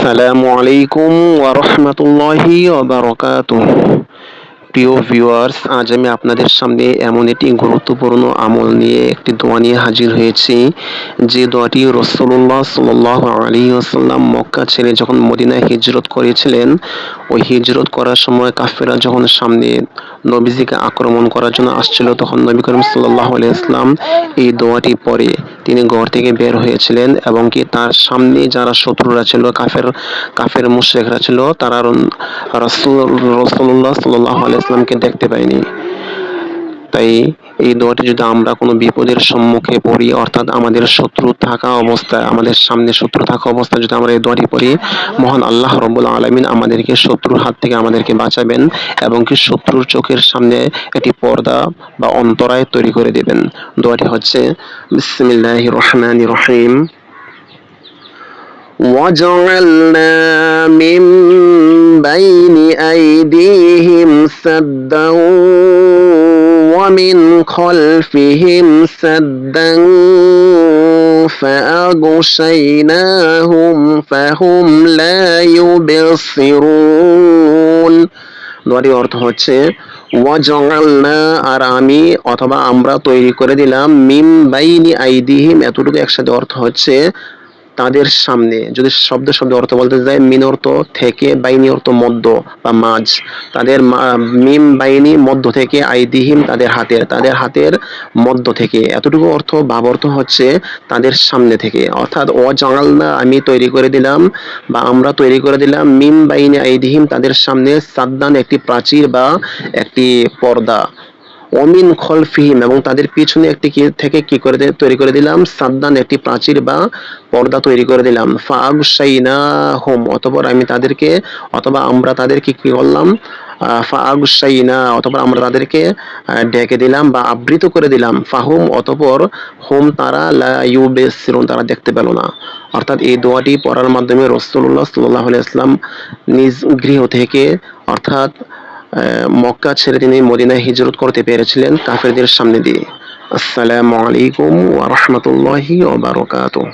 আসসালামু আলাইকুম ওয়া রাহমাতুল্লাহি ওয়া বারাকাতুহু। প্রিয় ভিউয়ার্স, আজ আমি আপনাদের সামনে এমন একটি গুরুত্বপূর্ণ আমল নিয়ে একটি দোয়া নিয়ে হাজির হয়েছি, যে দোয়াটি রাসূলুল্লাহ সাল্লাল্লাহু আলাইহি ওয়াসাল্লাম মক্কা ছেড়ে যখন মদিনায় হিজরত করেছিলেন, ওই হিজরত করার সময় কাফেররা যখন সামনে নবীজিকে আক্রমণ করার জন্য আসছিল, তখন নবী করিম সাল্লাল্লাহু আলাইহি ওয়াসাল্লাম এই দোয়াটি পড়ে তিনি ঘর থেকে বের হয়েছিলেন, এবং কি তার সামনে যারা শত্রুরা ছিল, কাফের মুশরিকরা ছিল, তারা রাসূলুল্লাহ সাল্লাল্লাহু আলাইহি ওয়াসাল্লামকে দেখতে পায়নি। তাই এই দোয়াটি যদি আমরা কোনো বিপদের সম্মুখে পড়ি, অর্থাৎ আমাদের সামনে শত্রু থাকা অবস্থায় যদি আমরা এই দোয়াটি পড়ি, মহান আল্লাহ রাব্বুল আলামিন আমাদেরকে শত্রুর হাত থেকে আমাদেরকে বাঁচাবেন, এবং কি শত্রুর চোখের সামনে একটি পর্দা বা অন্তরায় তৈরি করে দিবেন। দোয়াটি হচ্ছে বিসমিল্লাহির রহমানির রহিম। وجعلنا من بين أيديهم سدا ومن خلفهم سدا فأغشيناهم فهم لا يبصرون। দোয়াটির অর্থ হচ্ছে ওয়াজআলনা, আর আমি অথবা আমরা তৈরি করে দিলাম, মিম বাইনি আইদিহিম, এতটুকু একসাথে অর্থ হচ্ছে তাদের সামনে। যদি শব্দ অর্থ বলতে যাই, মিন অর্থ থেকে, বাইনি অর্থ মধ্য বা মাঝ। তাদের মিম বাইনি মধ্য থেকে, আইদিহিম তাদের হাতের মধ্য থেকে, এতটুকু অর্থ। ভাব অর্থ হচ্ছে তাদের সামনে থেকে, অর্থাৎ ওয়াজআলনা আমি তৈরি করে দিলাম বা আমরা তৈরি করে দিলাম, মিম বাইনি আইদিহিম তাদের সামনে, সাদ্দান একটি প্রাচীর বা একটি পর্দা, অমিন খলফিহিম এবং তাদের পিছনে তৈরি করে দিলাম, সাদ্দান একটি প্রাচীর বা পর্দা তৈরি করে দিলাম। ফাআগশাইনাহুম, অথবা আমরা তাদেরকে কি করলাম, অথবা আমরা তাদেরকে ডেকে দিলাম বা আবৃত করে দিলাম। ফাহুম, অতঃপর হুম তারা, লা ইউবসিরুন তারা দেখতে পেল না। অর্থাৎ এই দোয়াটি পড়ার মাধ্যমে রাসূলুল্লাহ সাল্লাল্লাহু আলাইহি ওয়াসাল্লাম নিজ গৃহ থেকে, অর্থাৎ মক্কা ছেড়ে তিনি মদিনায় হিজরত করতে পেরেছিলেন কাফেরদের সামনে দিয়ে। আসসালামু আলাইকুম ওয়া রাহমাতুল্লাহি ওয়া বারাকাতুহু।